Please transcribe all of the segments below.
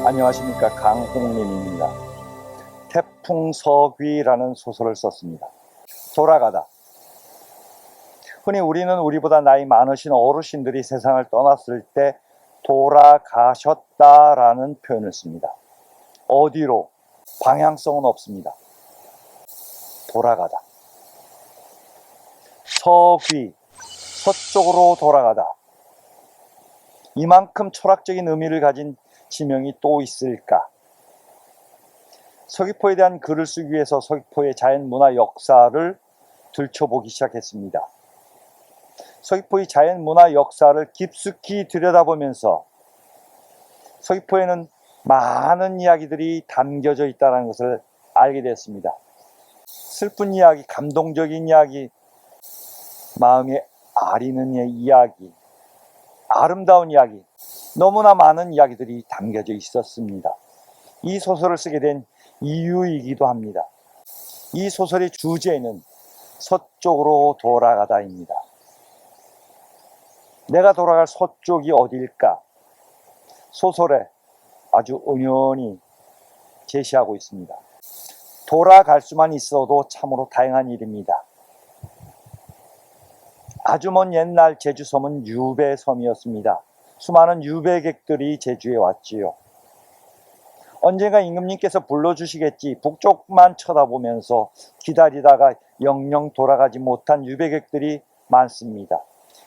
안녕하십니까, 강홍림입니다. 태풍서귀라는 소설을 썼습니다. 돌아가다. 흔히 우리는 우리보다 나이 많으신 어르신들이 세상을 떠났을 때 돌아가셨다라는 표현을 씁니다. 어디로? 방향성은 없습니다. 돌아가다. 서귀, 서쪽으로 돌아가다. 이만큼 철학적인 의미를 가진 지명이 또 있을까? 서귀포에 대한 글을 쓰기 위해서 서귀포의 자연문화 역사를 들춰보기 시작했습니다. 서귀포의 자연문화 역사를 깊숙이 들여다보면서 서귀포에는 많은 이야기들이 담겨져 있다는 것을 알게 됐습니다. 슬픈 이야기, 감동적인 이야기, 마음에 아리는 이야기, 아름다운 이야기, 너무나 많은 이야기들이 담겨져 있었습니다. 이 소설을 쓰게 된 이유이기도 합니다. 이 소설의 주제는 서쪽으로 돌아가다입니다. 내가 돌아갈 서쪽이 어디일까? 소설에 아주 은연히 제시하고 있습니다. 돌아갈 수만 있어도 참으로 다행한 일입니다. 아주 먼 옛날 제주섬은 유배섬이었습니다. 수많은 유배객들이 제주에 왔지요. 언젠가 임금님께서 불러주시겠지 북쪽만 쳐다보면서 기다리다가 영영 돌아가지 못한 유배객들이 많습니다.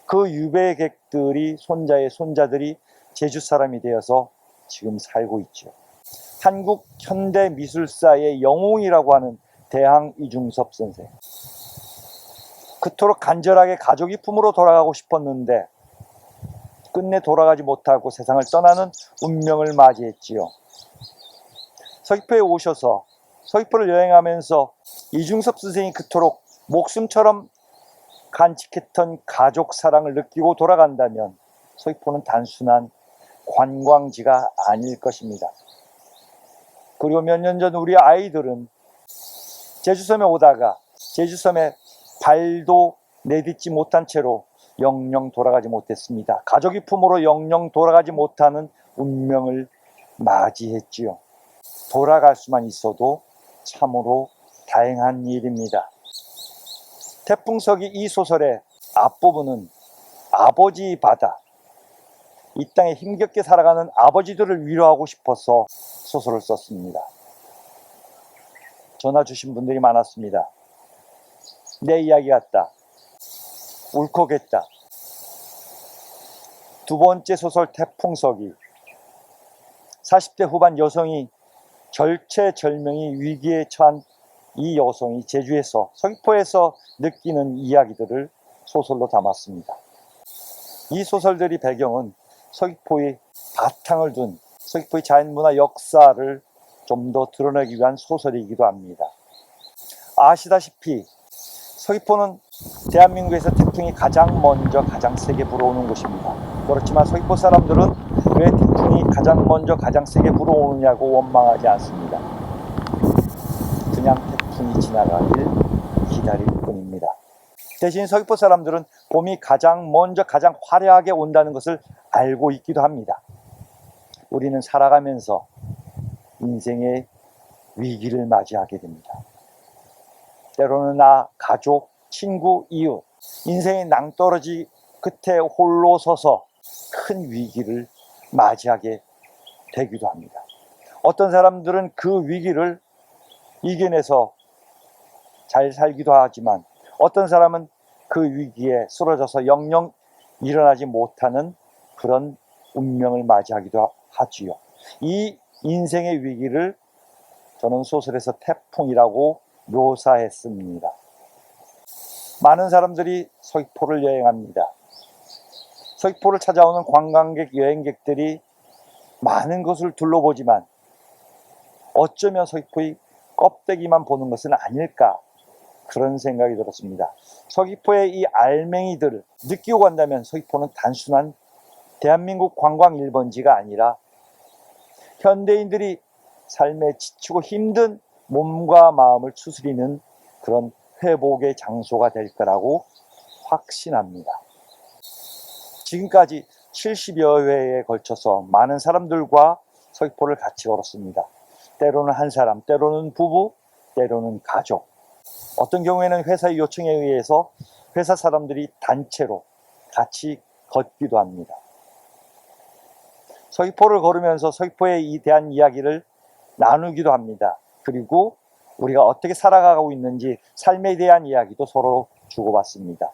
그 유배객들이 손자의 손자들이 제주 사람이 되어서 지금 살고 있죠. 한국 현대 미술사의 영웅이라고 하는 대항 이중섭 선생. 그토록 간절하게 가족이 품으로 돌아가고 싶었는데 끝내 돌아가지 못하고 세상을 떠나는 운명을 맞이했지요. 서귀포에 오셔서 서귀포를 여행하면서 이중섭 선생이 그토록 목숨처럼 간직했던 가족 사랑을 느끼고 돌아간다면 서귀포는 단순한 관광지가 아닐 것입니다. 그리고 몇 년 전 우리 아이들은 제주섬에 오다가 제주섬에 발도 내딛지 못한 채로 영영 돌아가지 못했습니다. 가족이 품으로 영영 돌아가지 못하는 운명을 맞이했지요. 돌아갈 수만 있어도 참으로 다행한 일입니다. 태풍서귀 이 소설의 앞부분은 아버지 바다, 이 땅에 힘겹게 살아가는 아버지들을 위로하고 싶어서 소설을 썼습니다. 전화 주신 분들이 많았습니다. 내 이야기 같다. 울컥했다. 두 번째 소설 태풍서귀. 40대 후반 여성이 절체절명의 위기에 처한 이 여성이 제주에서 서귀포에서 느끼는 이야기들을 소설로 담았습니다. 이 소설들이 배경은 서귀포의 바탕을 둔 서귀포의 자연문화 역사를 좀 더 드러내기 위한 소설이기도 합니다. 아시다시피 서귀포는 대한민국에서 태풍이 가장 먼저 가장 세게 불어오는 곳입니다. 그렇지만 서귀포 사람들은 왜 태풍이 가장 먼저 가장 세게 불어오느냐고 원망하지 않습니다. 그냥 태풍이 지나가길 기다릴 뿐입니다. 대신 서귀포 사람들은 봄이 가장 먼저 가장 화려하게 온다는 것을 알고 있기도 합니다. 우리는 살아가면서 인생의 위기를 맞이하게 됩니다. 때로는 나, 가족, 친구, 이웃, 인생의 낭떠러지 끝에 홀로 서서 큰 위기를 맞이하게 되기도 합니다. 어떤 사람들은 그 위기를 이겨내서 잘 살기도 하지만 어떤 사람은 그 위기에 쓰러져서 영영 일어나지 못하는 그런 운명을 맞이하기도 하지요. 이 인생의 위기를 저는 소설에서 태풍이라고 묘사했습니다. 많은 사람들이 서귀포를 여행합니다. 서귀포를 찾아오는 관광객, 여행객들이 많은 것을 둘러보지만 어쩌면 서귀포의 껍데기만 보는 것은 아닐까, 그런 생각이 들었습니다. 서귀포의 이 알맹이들을 느끼고 간다면 서귀포는 단순한 대한민국 관광 1번지가 아니라 현대인들이 삶에 지치고 힘든 몸과 마음을 추스리는 그런 회복의 장소가 될 거라고 확신합니다. 지금까지 70여 회에 걸쳐서 많은 사람들과 서귀포를 같이 걸었습니다. 때로는 한 사람, 때로는 부부, 때로는 가족. 어떤 경우에는 회사의 요청에 의해서 회사 사람들이 단체로 같이 걷기도 합니다. 서귀포를 걸으면서 서귀포에 대한 이야기를 나누기도 합니다. 그리고 우리가 어떻게 살아가고 있는지 삶에 대한 이야기도 서로 주고받습니다.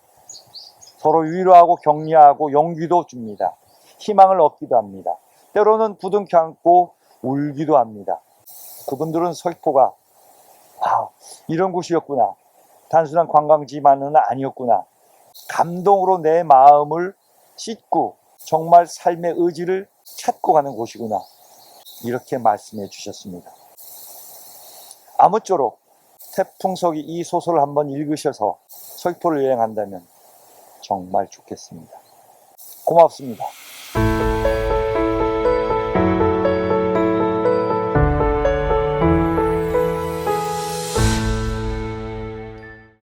서로 위로하고 격려하고 용기도 줍니다. 희망을 얻기도 합니다. 때로는 부둥켜 안고 울기도 합니다. 그분들은 서귀포가 이런 곳이었구나. 단순한 관광지만은 아니었구나. 감동으로 내 마음을 씻고 정말 삶의 의지를 찾고 가는 곳이구나. 이렇게 말씀해 주셨습니다. 아무쪼록 태풍석이 이 소설을 한번 읽으셔서 서귀포를 여행한다면 정말 좋겠습니다. 고맙습니다.